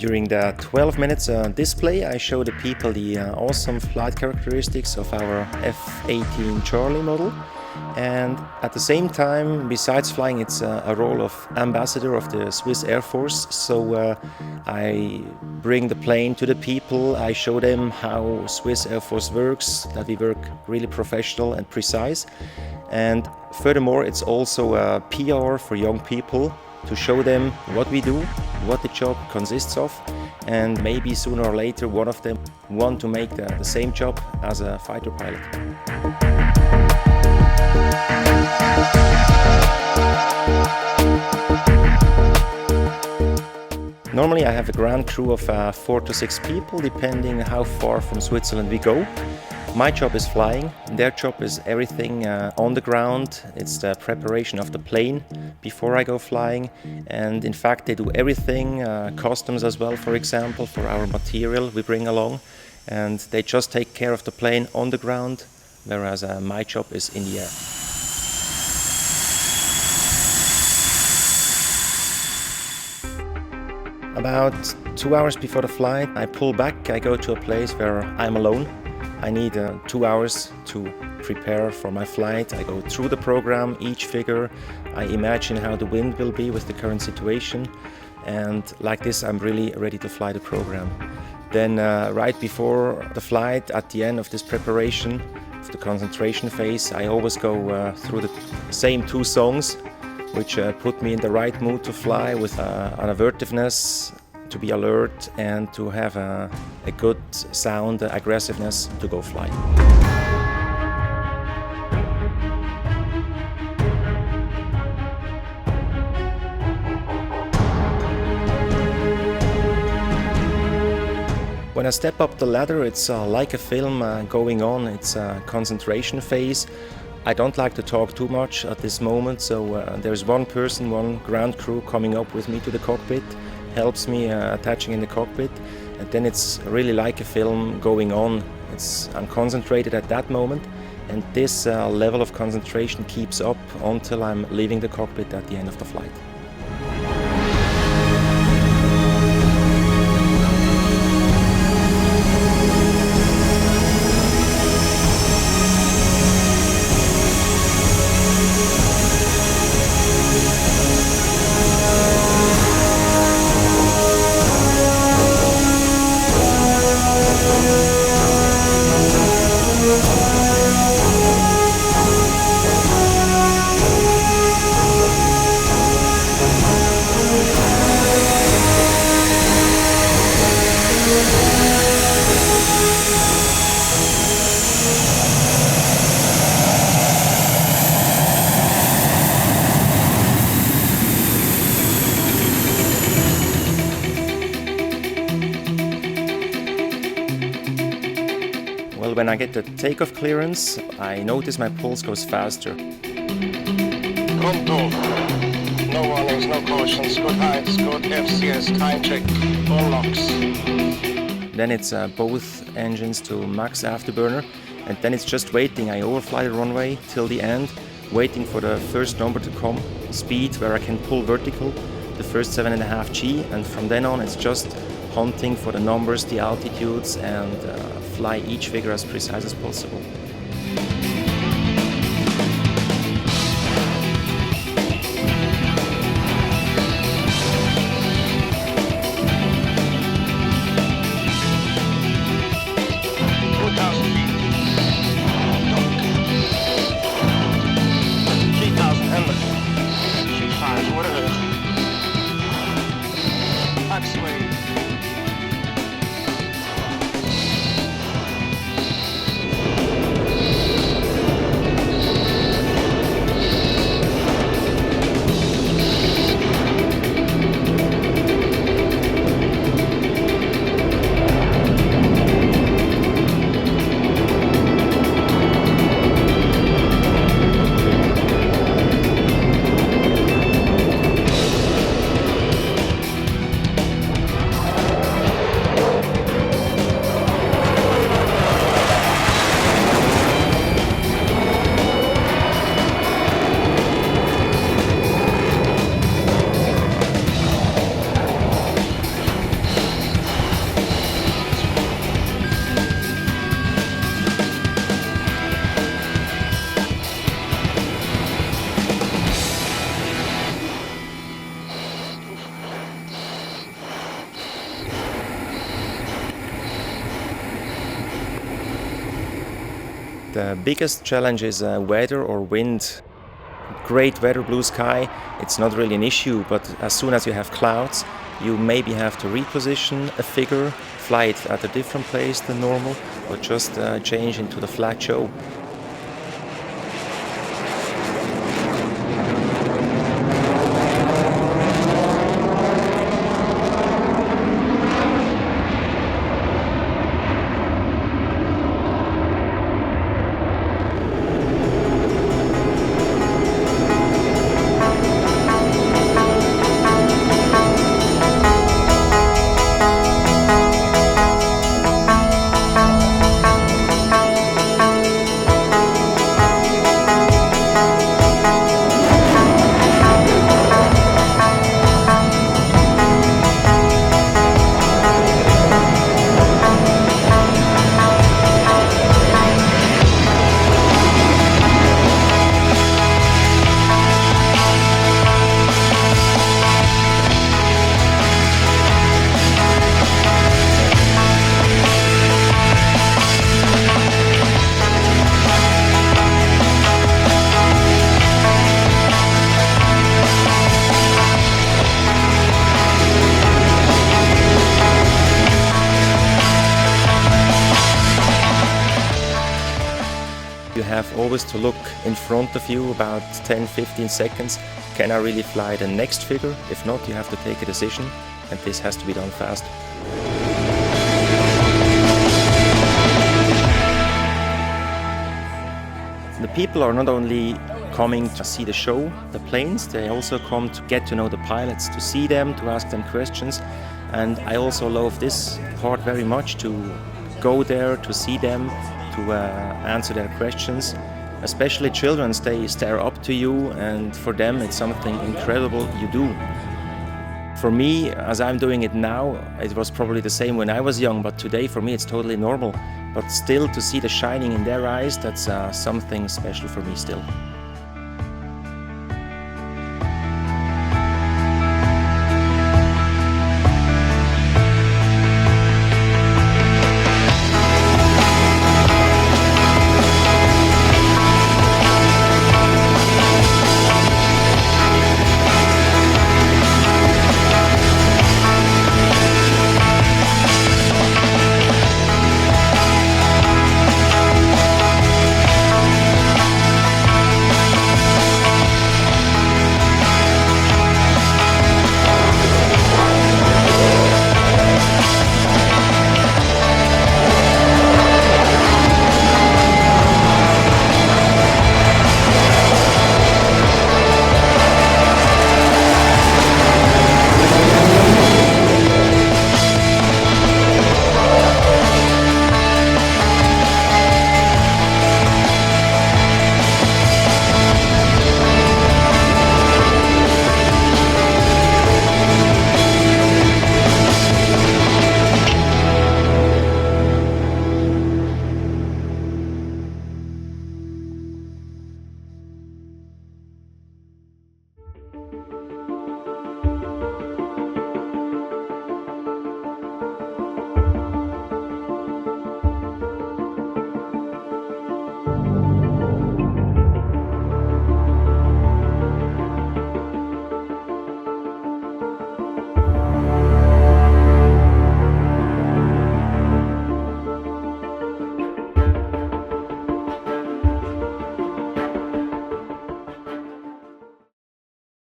During the 12 minutes display, I show the people the awesome flight characteristics of our F-18 Charlie model. And at the same time, besides flying, it's a role of ambassador of the Swiss Air Force. So I bring the plane to the people, I show them how Swiss Air Force works, that we work really professional and precise. And furthermore, it's also a PR for young people to show them what we do, what the job consists of, and maybe sooner or later one of them want to make the same job as a fighter pilot. Normally I have a ground crew of 4 to 6 people, depending how far from Switzerland we go. My job is flying, their job is everything on the ground. It's the preparation of the plane before I go flying, and in fact they do everything, customs as well, for example, for our material we bring along, and they just take care of the plane on the ground, whereas my job is in the air. About 2 hours before the flight, I pull back, I go to a place where I'm alone. I need 2 hours to prepare for my flight. I go through the program, each figure. I imagine how the wind will be with the current situation. And like this, I'm really ready to fly the program. Then right before the flight, at the end of this preparation, of the concentration phase, I always go through the same 2 songs, which put me in the right mood to fly, with an avertiveness, to be alert, and to have a good sound, aggressiveness to go fly. When I step up the ladder, it's like a film going on. It's a concentration phase. I don't like to talk too much at this moment, so there's one person, one ground crew coming up with me to the cockpit, helps me attaching in the cockpit, and then it's really like a film going on. I'm concentrated at that moment, and this level of concentration keeps up until I'm leaving the cockpit at the end of the flight. Well, when I get the takeoff clearance, I notice my pulse goes faster. Contour. No warnings, no cautions, good heights, good FCS, time check, all locks. Then it's both engines to max afterburner, and then it's just waiting. I overfly the runway till the end, waiting for the first number to come, speed where I can pull vertical, the first 7.5 G, and from then on it's just hunting for the numbers, the altitudes, and fly each figure as precise as possible. The biggest challenge is weather or wind. Great weather, blue sky, it's not really an issue, but as soon as you have clouds, you maybe have to reposition a figure, fly it at a different place than normal, or just change into the flat show. You have always to look in front of you about 10-15 seconds. Can I really fly the next figure? If not, you have to take a decision, and this has to be done fast. The people are not only coming to see the show, the planes, they also come to get to know the pilots, to see them, to ask them questions. And I also love this part very much, to go there, to see them, to answer their questions. Especially children, they stare up to you, and for them it's something incredible you do. For me, as I'm doing it now, it was probably the same when I was young, but today for me it's totally normal. But still, to see the shining in their eyes, that's something special for me still.